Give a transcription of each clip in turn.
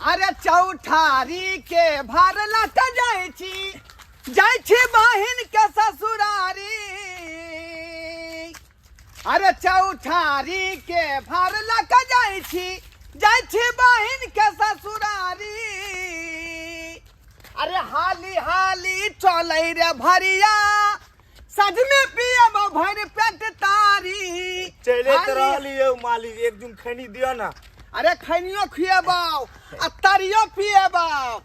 अरे चौठारी के भार लट जाय छी बहिन के ससुरारी। अरे चौठारी के भार लट जाय छी बहिन के ससुरारी। अरे हाली हाली चलै रे भरिया सज में पियब भर पेट तारी। चले तो रहलिए मालिक एक दिन खैनी दियो ना। अरे खैनियो खिएबाओ आ तरियो पिएबाओ।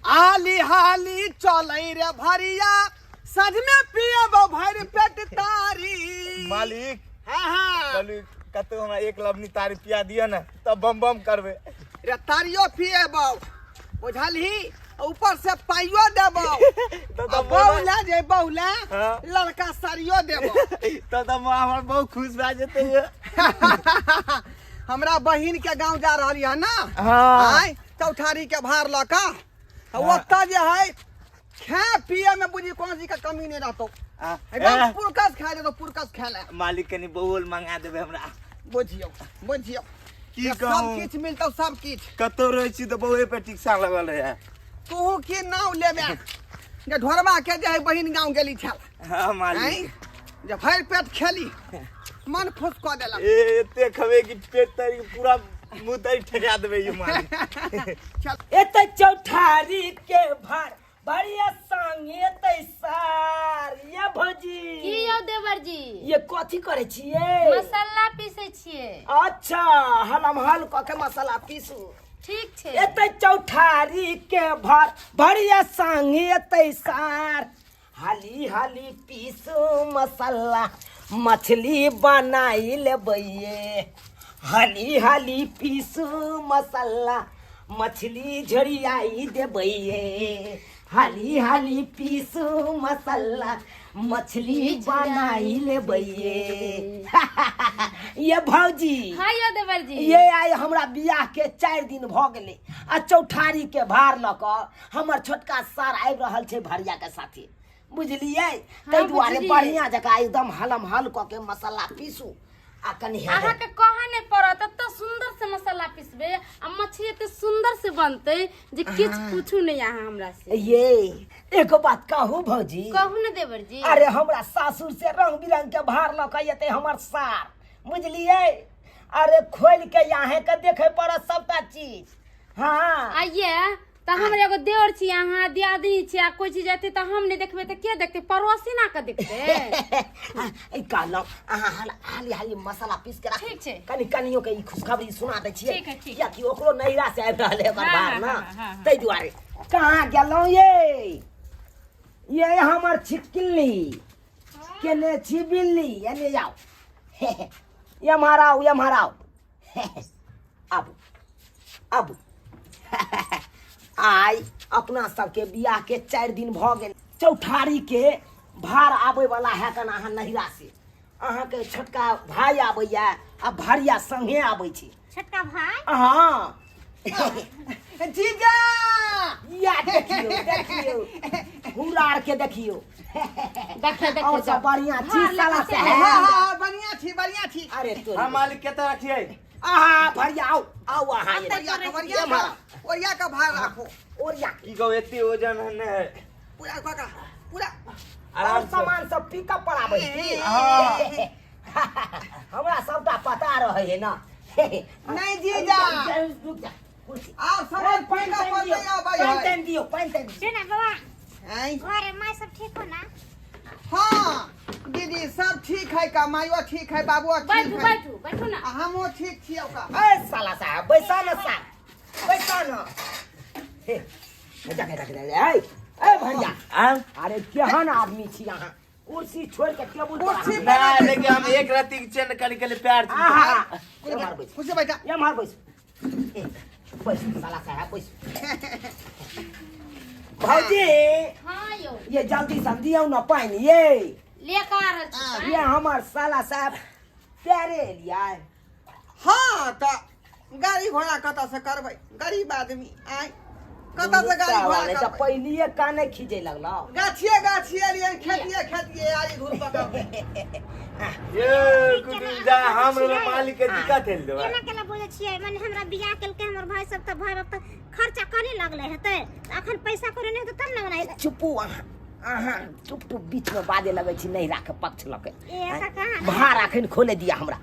हाली हाली चलै रे भरिया सज में पियब भर पेट तारी। मालिक हाँ हाँ चलू कतो हमरा एक लवनी तारी पिया दियो ना तब बम बम करबे। रे तरियो पिएबाओ बुझलही ऊपर से पाइयो देबो तो बहुला जे बहुला हाँ। लड़का सरियो देबो तो हमर बहुत खुश भए जेते। हमरा बहिन के गांव जा रहली है ना। हाँ। आय चौठारी के भार लका ओत्ता जे है खाए पिए में बुझी कौन सी का कमी नहीं रहतो। एकदम पुरकस खा दे तो पुरकस खा ले। मालिक कनी बहुल मंगा देबे हमरा। बुझियो बुझियो की सब कहूं किछ मिलतो सब किछ। कतो रहै छी तो बहुए पे टिक्सा लगल है। तू के नाव लेबे जे ढोरबा के जे है बहिन गांव गेली छल। हां मालिक जे भर पेट खेली मन खुश क देला। एते खबे कि पेट तरी पूरा मुंह तरी ठेका देबे ये मालिक। चल एते चौठारी के भार बढ़िया संगे तैसार ये भौजी की यौ देवर जी ये कथी करे छिए? मसाला पीसे छिए। अच्छा हलम हल क के मसाला पीसू। ठीक छे। एते चौठारी के भार बढ़िया संगे तैसार हाली हाली पीसू मसाला मछली बनाई लेबे। हाली हाली पीसू मसाला मछली झड़ियाई देबे। हाली हाली पीसू मसाला मछली बनाई लेबे। ये भौजी हाँ यौ देवर जी ये आइ हमरा बियाह के 4 दिन भ गेले आ चौठारी के भार ल क हमर छोटका सार आबि रहल छै भरिया के साथे बुझलिए। तै दुआरे बुझलियै। बढ़िया जका एकदम हलम हल क के मसाला पीसू आ कनी अहाँ के कहा नहीं पड़त तो सुंदर से मसाला पीसबे आ मछली तो सुंदर से बनते जे किछ पूछू नहीं अहाँ हमरा से। ये एक बात कहू भौजी कहू न देवर जी। अरे हमरा सासुर से रंग बिरंग के भार ल क एते हमर सार बुझलिए। अरे खोल के यहाँ के देखे पड़त सबटा चीज। हाँ आइए तो हम एगो देवर छी अहाँ दियादनी छी आ कोई चीज आते तो हम नहीं देखबे तो के देखते पड़ोसी ना के देखते। कहलौं अहाँ हाली हाली मसाला पीस के ठीक छै। कनी कनियो के ई खुशखबरी सुना दै छियै। ठीक है, ठीक किया कि ओकरो नैरा से आबि रहले एकर हाँ, बार ना हाँ। तै दुआरे कहाँ गेलौं ये हमर छिकली केने छी बिल्ली एने आओ। ये माराओ अब आई अपना सबके बियाह के 4 दिन भ गेल। चौठारी के भार आबे वाला है कन अहाँ नहिरा से अहाँ के छोटका भाई आबैया आ भरिया संगे आबै छी। छोटका भाई हाँ जीजा या देखियो हुरार के देखियो देखे और सब बढ़िया चीज साला से है। हाँ बढ़िया थी। अरे तो हां मालिक केता रखिए। आहा भरिया आओ आहा ये ओरिया का भार राखो ओरिया की कहू एते वजन है पूरा का पूरा और आराम से सामान सब पिकअप पर आबै छी। हमरा सबटा पता रहे है ना। नहीं जीजा रुक जा कुर्सी आप सामान पैन का पर ले आओ भाई। दियो पानी दियो सुना बाबा हैं घरे माँ सब ठीक हो ना? हाँ दीदी सब ठीक है का मायो ठीक है बाबू ठीक है बैठू ना। हमो ठीक छियो का। ए साला साहब बैसा न हे जा ए भैया अरे केहन आदमी छी अहाँ कुर्सी छोड़ के टेबुल पर कुर्सी आ- ना लेकिन हम एक राती के चैन के लिए प्यार थी। आहा ये मार बैस खुशी बेटा ये मार बैस बैस साला साहब बैस भौजी हाँ यौ ये जल्दी से दियो न पानी ये लेकर आ रहल छी। ये हमार साला साहब प्यारे लिया हाँ तो गाड़ी घोड़ा कत से करबै गरीब आदमी आय कत से गाड़ी घोड़ा तो करबै। पहलिए काने खींचे लगलो गाछिए लिए खेतिए आरी धूल पकड़ ये कुछ जा हमरे मालिक के दिक्कत है दो। केना केना बोले छियै माने हमरा बियाह केलकै हमर भाई सब त भाई बाप त खर्च नहीं लगले हेतै अखन पैसा करे नहीं तो तब ना बनाई चुप्पू अहाँ चुप बीच में बाजे लगे छी नहीं राखे पक्ष लगे ए कहाँ भार अखन खोले दिया हमरा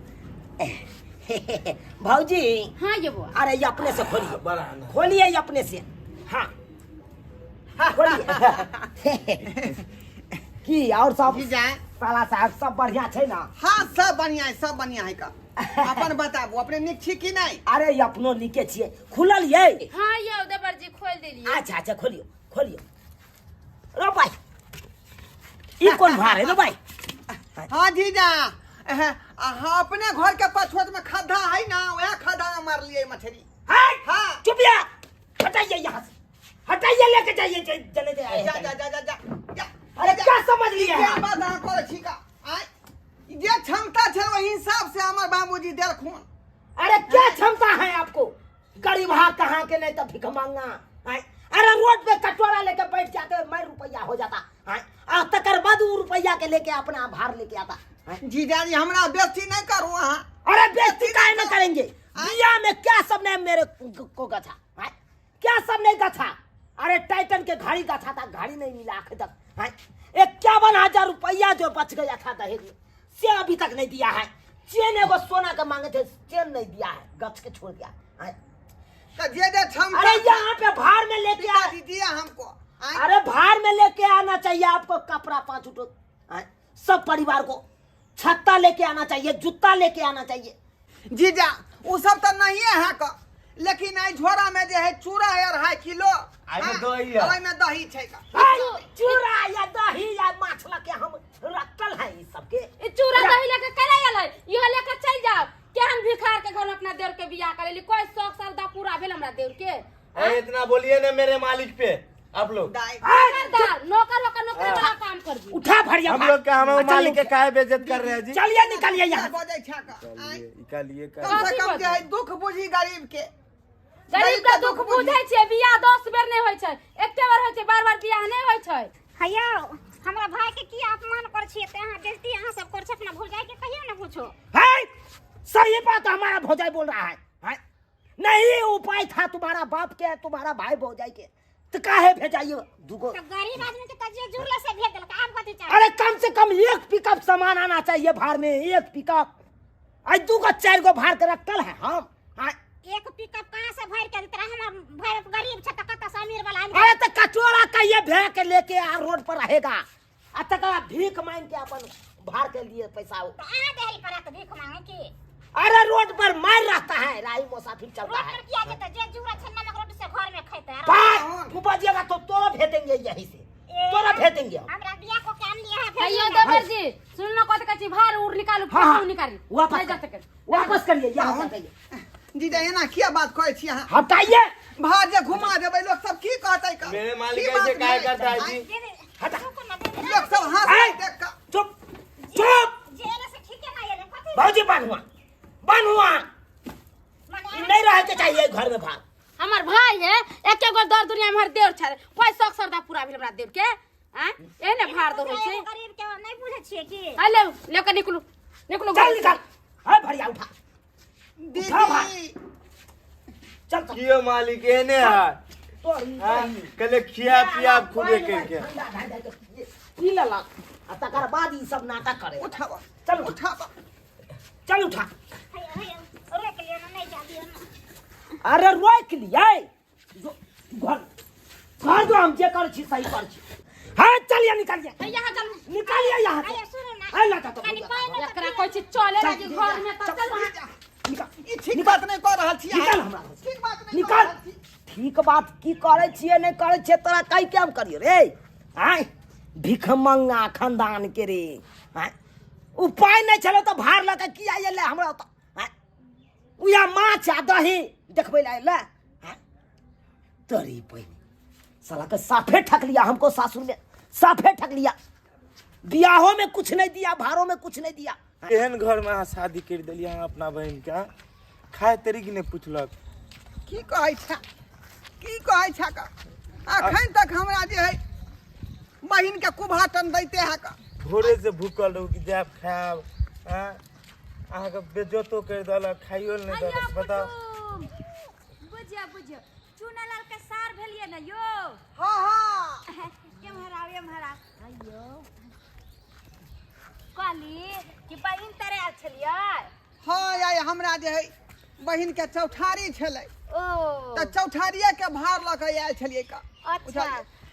भौजी हाँ ये बुआ अरे ये अपने से खोलिए खोलिए ये अपने से हाँ खोलिए की और सब जीजा साला साहब सब बढ़िया छै ना हाँ सब बढ़िया है सब बढ़िया है का अपन बताबू अपने निक छी कि नहीं अरे ये अपनो नीके छिए खुलल ये हाँ ये देवर जी खोल देलिए अच्छा अच्छा खोलियो खोलियो रो भाई ई कौन भार है रो भाई हाँ जीजा हाँ अपने घर के पछुत में खड्डा है ना वह खड्डा में मार लिए मछली हाय हाँ चुपिया हटाइए यहाँ से हटाइए लेके जाइए चले जाइए जा जा जा जा जा जा अरे क्या समझ लिए क्या हैं बात है करे छी का आय जे क्षमता छै वही हिसाब से हमर बाबूजी देलखुन अरे क्या क्षमता है आपको गरीब हाथ कहाँ के नहीं तो भिख मांगा अरे रोड पे कटोरा लेके बैठ जाते मैं रुपया हो जाता और तकर बाद रुपया के लेके अपना भार लेके आता जीजा जी हमरा बेइज्जती नहीं करू अहाँ अरे बेइज्जती काहे न करेंगे दिया में क्या सब ने मेरे को गथा क्या सब नहीं गथा अरे टाइटन के घड़ी गथा था घड़ी नहीं मिला आखिर तक 51,000 रुपया जो बच गया था दहेज में से अभी तक नहीं दिया है चेन एगो सोना का मांगे थे चेन नहीं दिया है गच के छोड़ दिया तो जे क्षमता अरे यहाँ पे भार में लेके आ दिया हमको अरे भार में लेके आना चाहिए आपको कपड़ा 5 उठो सब परिवार को छत्ता लेके आना चाहिए जूता लेके आना चाहिए जीजा वो सब तो नहीं है का लेकिन आई झोरा में जो है चूड़ा है 2.5 किलो आई में दही है। ओय में दही छै का चूड़ा या दही या माछ लगे हम रखल है इस सबके चूड़ा दही लेके करे आले यो लेके चल जाओ केहन भिखार के घर अपना देवर के बियाह करेली कोई शौक श्रद्धा पूरा भेल हमरा देवर के अरे इतना बोलिए ना मेरे मालिक पे आप लोग नौकर होकर नौकर वाला काम कर दी उठा भरिया हम लोग का हमारे मालिक के काहे बेइज्जत कर रहे हैं जी चलिए निकलिए यहाँ से। बजै छै का निकालिए कम से कम जे है दुख बुझी गरीब के गरीब का दुख बुझै छै बियाह 10 बेर नहीं होय छै एके बार होय छै बार-बार बियाह नहीं होय छै हैयो हमरा भाई के की अपमान कर छिए ते अहाँ बेइज्जती अहाँ सब कर छ अपना भौजाई के कहियो ना पूछो है सही बात हमारा भौजाई बोल रहा है नहीं उपाय था तुम्हारा बाप के तुम्हारा भाई भौजाई के तो काहे भेजाइए दुगो तो गरीब आदमी के तजे जुरला से भेज देलक आप कथि चाहे अरे कम से कम 1 पिकअप सामान आना चाहिए भार में 1 पिकअप आज 2 को 4 को भार के रखल है हम एक पिकअप कहां से भर के तेरा हम भाई गरीब छ त कत से अमीर वाला अरे तो कचोरा का ये भे के लेके आ रोड पर रहेगा आ तक भीख मांग के अपन भार के लिए पैसा तो आ देहरी पर तो भीख मांगे की अरे रोड पर मार रहता है राही मुसाफिर चलता रोड है पर किया जेता जे जुरा छन्ना में रोड से घर में खैते है बात बजिएगा तो तोरा भेजेंगे यहीं से तोरा भेजेंगे हमरा बिया को काम लिया है अयो देवर जी सुन लो कत कची भार उड़ निकालू हाँ, निकाली वापस करिए यहाँ से जीजा एना किया बात कहै छी अहाँ हटाइए भार जे घुमा देबै लोग सब की कहतै का मेरे मालिक ऐसे काहे करता है जी हटा लोग सब हंसै देख का चुप चुप जेल से ठीक है ना ये कथि भौजी बन हुआ नहीं रहे के चाहिए घर में भार हमर भाई है एके गो दर दुनिया में हर देवर छ कोई शौक श्रद्धा पूरा भेल हमरा देवर के एने भार दो होय छै गरीब के नहीं बुझे छिए की आ ले लेके निकलू चल निकल है भरिया उठा दीदी चल कियो मालिक एने है कले खिया पिया खुदे के पी ला तकर बाद ई सब नाटक करे उठावा चल उठावा चल उठा रोक लियो ना नहीं जा दियो ना अरे रोक लिए घर जो हम जे कर छी सही कर छी हां चलिए निकलिए यहाँ चल निकालिए यहाँ से अरे सुनो ना है लाता तो कनी पाए ना एकरा कोई चीज चले लगी घर में तो चल ई ठीक बात नहीं कह रहल छी निकल हमरा ठीक बात नहीं निकल ठीक बात की करे छिए नहीं करे छिए तोरा कई काम करियो रे आय भिख मंगा खानदान के रे आय उपाय नहीं चलो तो भार लगे की आइए ले हमरा तो उया माछ आ दही देखबै ले तोरी पहिने साला के साफे ठक लिया हमको सासुर में साफे ठक लिया बियाहों में कुछ नहीं दिया भारों में कुछ नहीं दिया एहन घर में अहाँ शादी कर दिलिए अहाँ अपना बहन के खाए तरीके ने पूछलक की कहै छै का अखन तक हमरा जे है बहिन के कुभाटन दैते है का भोरे से भूखल रहू कि जाब खाब अहाँ के बेजतो कर देलक खाइयो नहीं देलक बताओ बुझिया चूना चुनालाल के सार भेलिए न यो। हाँ हाँ ये महाराज अयो काली कि बहिन तरे आल छलिए। हाँ यार हमरा जे है बहिन के चौठारी छलै ओ तो चौठारिये के भार लऽ के आयल छलियै का। अच्छा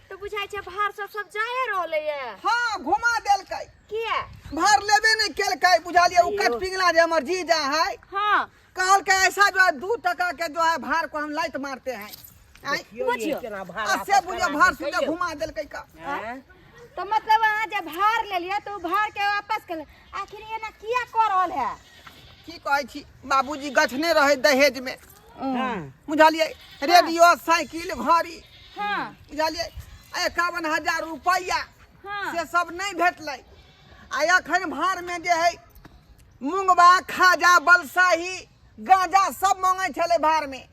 तो बुझाइ छै भार सब जाए रहले ये। हाँ घुमा देलकै किया भार लेबे नहीं केलकै बुझलिए। उ कट पिघला जे हमर जीजा है हाँ कहल के ऐसा जो है 2 टका के जो है भार को हम लाइट मारते हैं। बुझियो केना भाड़ा से बुझियो भार सीधे घुमा देलकै का। तो मतलब वहाँ जब भार ले लिया तो भार के वापस कर आखिर ये ना किया कर रहल है। की कहै छी बाबूजी गछने रहे दहेज में हां बुझलिए। रेडियो साइकिल घड़ी हाँ बुझलिए 51,000 रुपया हाँ से सब नहीं भेटलै। आ अखन भार में जे है मूंगबा खाजा बलसाही गांजा सब मांगे छले भार में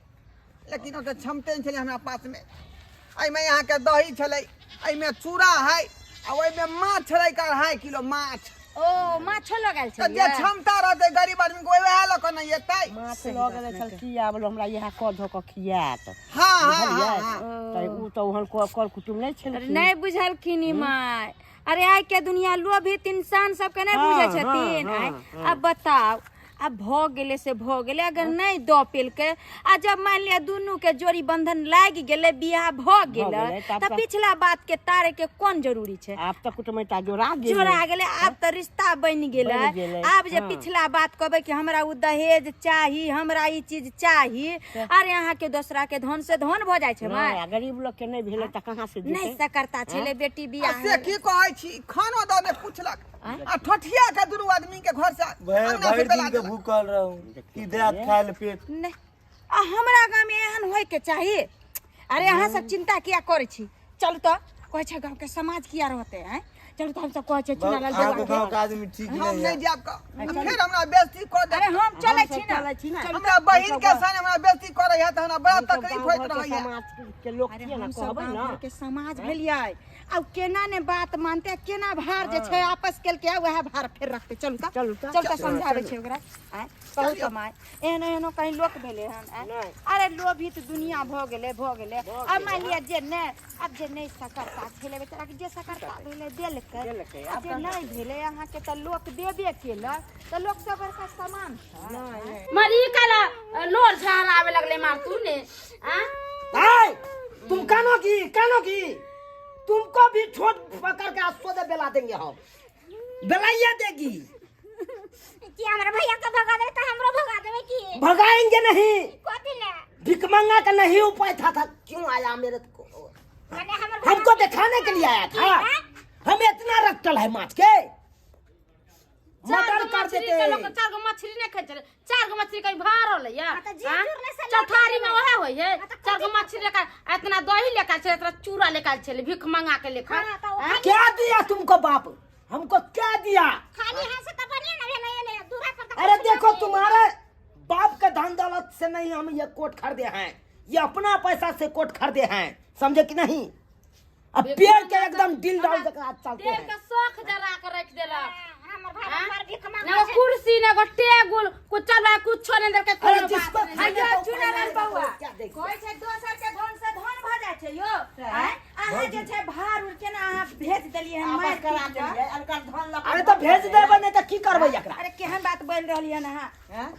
लेकिन ओते क्षमते नहीं छले हमरा पास में। एहिमे यहाँ के दही छले एहिमे चूड़ा है आ ओहिमे माछ छले 2.5 किलो माछ। ओ माछो लगाल तो जे क्षमता रहते गरीब आदमी को वह लऽ के नहीं एतै। माछ लऽ गेलै छल किया बोलो हमरा इहा क धो क खियात। हाँ हाँ हाँ हाँ त उ त ओहन कर कुटुम नहीं छल। नहीं बुझलखिन माय। अरे आइ के दुनिया लोभित इंसान सब के नहीं बुझे छथिन। अब बताओ अब भ गेले से भ गेले अगर नहीं द पेल के आ जब मान लिया दोनों के जोड़ी बंधन लाग गेले बियाह भ गेले त पिछला बात के तारे के कौन जरूरी छै। आप त कुटुमैता जोड़ा गेले अब त रिश्ता बन गेले। अब जे पिछला बात कहबे कि हमरा उ दहेज चाही हमरा ई चीज चाही अरे यहाँ के दूसरा के धन से धन भ जाय छै माय। गरीब लोग के नहीं भेले त कहां से नहीं सकरता छले बेटी बियाह से की कहै छी खानो दने पूछलक आ ठठिया के दुनू आदमी के घर से भर दिन के भूखल रहूं की देत खाइल पेट। नहीं आ हमरा गांव में एहन होय के चाहिए। अरे अहाँ सब चिंता किया करे छी चल तो कहै छै गांव के समाज किया रहते हैं चल तो हम सब कहै छै चुनालाल आगो जगह गांव के आदमी ठीक हम नहीं नहीं है। जाब का फिर हमरा बेइज्जती कर दे। अरे हम चले छी ना हमरा बहिन के संग हमरा बेइज्जती करे है त हमरा बड़ा तकलीफ होइत रहै है। समाज के लोग अरे के ना हम सब कहबै गांव ना घर के समाज भेलियै अब केना ने बात मानते केना भार जे छै आपस केल के वह भार फेर रखते चलू त समझावे छै ओकरा आय कहू त माय एहनो कहीं लोक भेले हन अरे लोभित दुनिया भ गेले अब मान लिया जे ने अब जे नहीं सकरता छले बेचारा के जे सकरता भेले देलकै अब जे नहीं भेले अहाँ के त लोक देबे केलक त लोक सब बड़का सामान मरी कला लोर झाल आवे लगले मार तू ने तुम कानो की तुमको भी छोट पकड़ के सोदे बेला देंगे हम बेलाइए देगी कि हमरा भैया का भगा दे त हमरो भगा देबे की भगाएंगे नहीं। कथि ले भिकमंगा का नहीं उपाय था क्यों आया मेरे को माने हमर हमको दिखाने के लिए आया था। हमें इतना रक्तल है माछ के मटर कर देते। चार गो मछली नहीं खाई चले 4 गो मछली कहीं भार होले या हाँ, तो जीजूर ने से चौठारी में लेकर वह होई है 4 गो मछली लेकर इतना दही लेकर चले इतना चूड़ा लेकर चले भीख मंगा के लेकर हाँ, तो वो क्या दिया तुमको बाप हमको क्या दिया। खाली हाथ से त बनिए ना ले ले दूरा पर त अरे कुछ देखो नहीं। तुम्हारे बाप के धन दौलत से नहीं हम ये कोट खरीदे हैं ये अपना पैसा से कोट खरीदे हैं समझे कि नहीं। अब पेड़ के एकदम दिल डाल देकर आज चलते देर हैं। के शौक जरा के रख देला हमर भाई हमर भीख ना मांगे से कुर्सी ना गो टेबुल कुछ चल कुछ नहीं देर के अरे कोनो जिसको बात नहीं खाइए अयो तो चुनालाल खाइए, बउआ क्या देखते? कोई छै दोसर के धन से धन भ जाय छै यो अहाँ जे छै भार उर के ना अहाँ भेज देलिए हम मार करा देलिए अरे तो भेज देबे नहीं तो की करबे एकरा। अरे केहन बात बोल रहली हन अहाँ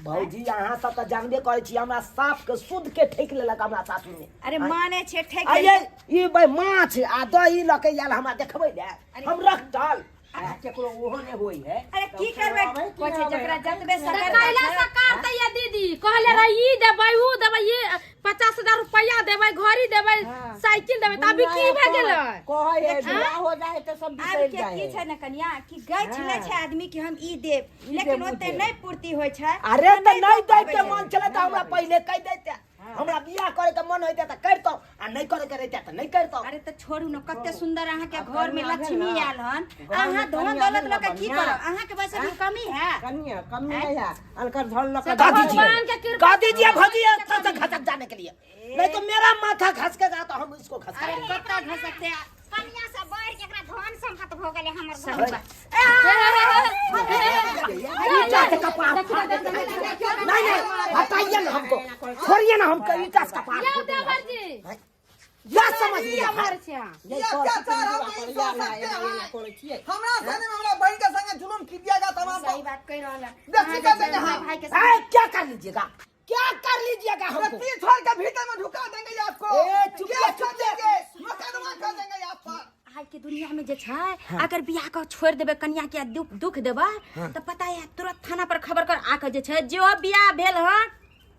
भौजी यहाँ सब तो जानबे करे छी हमरा साफ के शुद्ध के ठेक लेलक हमरा सासू में। अरे माने छै ठेक अरे ये भाई माछ आ दही लके याल हमरा देखबै ले हम रख डाल केकरो ओहो ने होई है। अरे की करबै कोइ छै जकरा जतबे सकर कैला सकार त ये दीदी कहले रही ई देबै ऊ देबै ये 50,000 रुपया देबै घड़ी देबै साइकिल देबै त अभी की भ गेलै कहै है बियाह हो जाए तो सब आब बिसर के जाए की छै न कन्या कि गई छले छै आदमी कि हम ई देब लेकिन ओते नहीं पूर्ति होय छै। अरे तो नहीं दे के मन चले तो हमरा पहले कह देते हमरा बियाह करे के मन होइते त करतो आ नहीं करे के रहते त नहीं करतो। अरे तो छोड़ू न कते सुंदर अहाँ के घर में लक्ष्मी आयल हन अहाँ धन दौलत लके की करब अहाँ के वैसे भी कमी है कनिया कम नहीं है अलकर धन लक से गा भगवान के दीजिए कृपा गा दीजिए भौजी अच्छा से खसक जाने के लिए नहीं तो मेरा माथा खसकेगा तो हम इसको अरे खसकाएंगे। कत्ता घसकते कन्या से बढ़ के एकरा धन संपत भ गेले हमर सही घर बात। ईटा से कपार फाड़ देंगे। नहीं नहीं हटाइए ना हमको छोड़िए ना हमको ईटा से कपार ये फोड़ देंगे। देवर जी या समझ लिया हमारे से यहाँ। ये ये तो अत्याचार हम नहीं सह सकते हैं। हमरा सामने में हमरा बहन के संगे जुलूम कीजिएगा तो हम सही बात कह रहा देखी कर देंगे हम। भाई के ए, क्या कर लीजिएगा क्या कर लीजिएगा हमको तीन छोड़ के भीतर में ढुका देंगे आपको। ए, चुप क्या चुप कर देंगे मुकदमा कर देंगे आप पर। आज के दुनिया में जे छै अगर बियाह का छोड़ देबे कन्या के दुख देबे तो पता है तुरंत थाना पर खबर कर आके जे छै जो बियाह भेल ह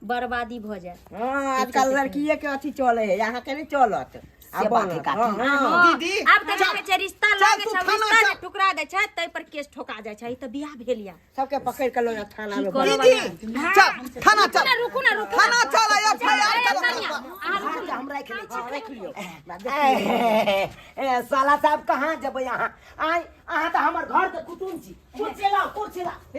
बर्बादी भ जाए। हाँ आजकल लड़किए के अथी चले है यहाँ के नहीं चलत से बात है काकी। दीदी अब तो देखे छै रिश्ता लागे तू छै थाना रिश्ता चल। जे टुकड़ा दे छै तै पर केस ठोका जाय छै। ई तो बियाह भेल या सबके पकड़ के लो जा थाना में करो दीदी चल थाना चल रुकू ना रुकू थाना चल एफआईआर ए, करो। कन्या, हम रख लियो साला साहब कहाँ जब यहाँ आई अहाँ तो हमार घर के कुटुम छी कुर्सी लाओ कुर्सी ला ए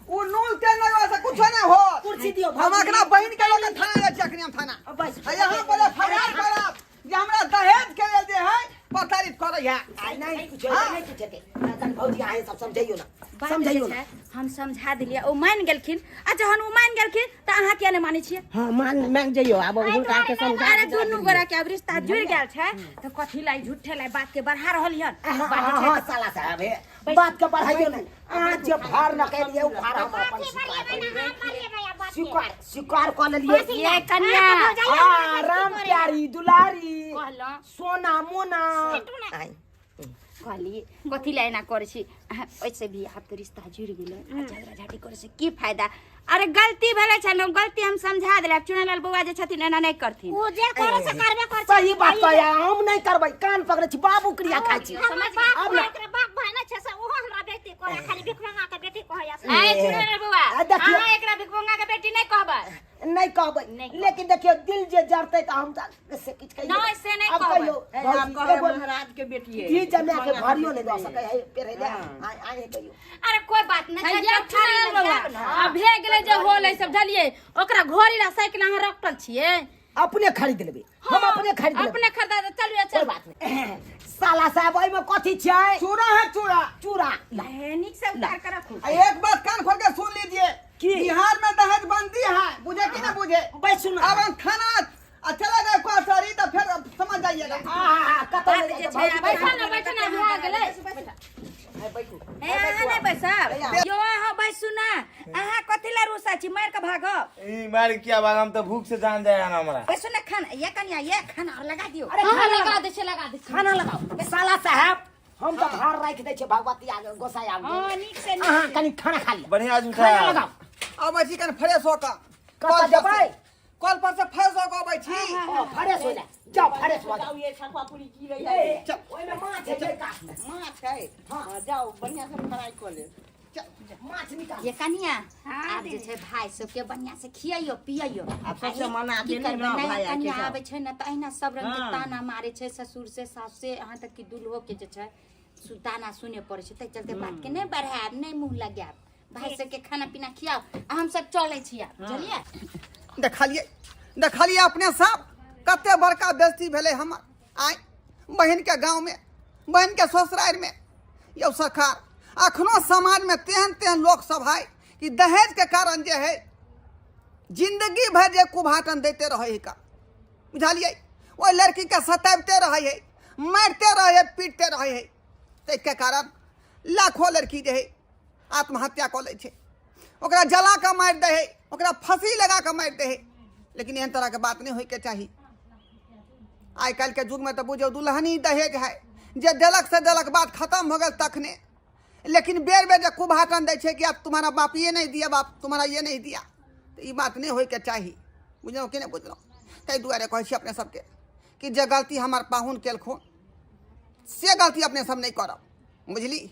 उ नूल के नहीं से कुछ नहीं हो। कुर्सी दियो हम एकरा बहन के लोग थाना ले चकनी हम थाना बस यहाँ पर फरार करब जे हमरा दहेज के ले दे है प्रताड़ित करे है। आई नहीं कुछ नहीं कुछ के तन भौजी आए सब समझाइयो ना समझाइयो ना हम समझा दिलिए ओ मान गेलखिन। अच्छा हम ओ मान गेलखिन त अहाँ किया नहीं माने छियै? हाँ मान जाइयो अब हुनका के समझा अरे दुनू गोरा के अब रिश्ता जुड़ गेल छै त कथी लाई झूठे लाई बात के बढ़ा रहल हन। हाँ साला साहब है बात के बढ़ाइयो ना आज जब फार न के लिए उखाड़ हम अपन स्वीकार स्वीकार कर लिए ये कन्या आ राम प्यारी दुलारी कहलो सोना मोना आई कहली कथी लाई ना करे छी ओइसे भी आप तो रिश्ता जुड़ गेलै झगड़ा झाटी करे से की फायदा। अरे गलती भेले छै न गलती हम समझा देले। चुनालाल बउआ जे छथिन एना नहीं करथिन। उ जे करे से करबे कर सही बात तो यार हम नहीं करबै कान पकड़े छी बाबू क्रिया खाइ छी समझ बाप एकरे बाप बहन छै से ओहो हमरा बेटी करे खाली भिखमंगा के बेटी कहया से। ए चुनालाल बउआ आ, देखियो। अहाँ एकरा भिखमंगा के बेटी नहीं कहबै। नहीं कहबै लेकिन देखियो दिल जे जरते त हम से किछ कहियो नहीं, से नहीं अब कहबै। कहियो आप कहे महाराज के बेटी है जी जमे के भरियो नहीं दो सके है पेरे दे आई आई कहियो अरे कोई बात नहीं छै भैया जब थारी चुनालाल लग बउआ जाएब न। अब भे गेलै जे होल ऐ सब धलिए ओकरा घोड़ी ला साइकिल अहाँ रखल छियै। अपने खरीद लेबे हम अपने खरीद लेबे अपने खरीदा दे चलिए कोई चल बात नहीं साला साहब ओइ में कथी छै चूड़ा है चूड़ा। चूड़ा ए, नीक से उतार कर रखू। एक बात कान खोल के सुन लीजिए की? बिहार में दहेज बंदी है बुझे कि नहीं बुझे। भाई सुन अब हम थाना चला गए कोसरी तो फिर समझ जाइएगा। कतौ बात जे छै बैठा ना भा गेलै। बैठू ए अहाँ नहीं बैसब यो अहाँ बैसू ना। अहाँ कथी ला रुसा छी मार के भागब। ई मार किया बाग हम तो भूख से जान जाए ना हमरा। बैसू ना खाना ये कन्या ये खाना और लगा दियो। हाँ लगा दे छै लगा दे छै। खाना लगाओ साला साहब हम तो भार राख दे छै भगवती आगे गोसाई आगे हां नीक से अहाँ कनी खाना खा ली बढ़िया जूठा खाना लगाओ अब ऐसी कन फ्रेश होकर कतौ जबै कल पर से फ्रेश होकर अबै छी। ओ फ्रेश हो जा जाओ फ्रेश हो जाओ ये छपा पूरी की रही है चल ओइ में माछ है काट में माछ है हाँ जाओ बढ़िया से फ्राई कर ले माछ निकाल ये कन्या आप जे छै भाई सबके बढ़िया से खियाइयो पियाइयो। आप सबसे मना की देने करबै ना नया भाई कन्या आके आबै छै न त अहिना सब रंग के हाँ। ताना मारे छै ससुर से सास से यहाँ तक कि दुल्हो के जे छै ताना सुने पड़े छै। तै चलते बात के नहीं बढ़ायब नहीं मुंह लगायब भाई सबके खाना पीना खियाओ हम सब चले छिया बुझलिए। देखलिए अपने सब कते बड़का बेइज्जती भेले हमर आइ बहन के गांव में बहन के ससुराल में। यौ सरकार अखनो समाज में तेहन तेहन लोग सब है कि दहेज के कारण जे है जिंदगी भर जे कुभाटन देते रहे है का बुझलिए। वो लड़की के सताबते रहे है मारते रहे है पीटते रहे है तो के कारण लाखों लड़की जे है आत्महत्या कर ले ओकरा जला के मार दे है ओकरा फांसी लगा के मार दे है। लेकिन एहन तरह के बात नहीं होय के चाहिए। आइ काल्हि के युग में तो बुझो दुल्हनी दहेज है जे देलक से देलक बात खत्म हो गल तखने। लेकिन बेर बेर जे कुभाटन दे कि आप तुम्हारा बाप ये नहीं दिया बाप तुम्हारा ये नहीं दिया तो ये बात नहीं होय के चाहिए बुझलो कि नहीं बुझलो। ताहि दुआरे कहै छी अपने सबके कि जे गलती हमार पाहुन केलखुन से गलती अपने सब नहीं करब बुझली।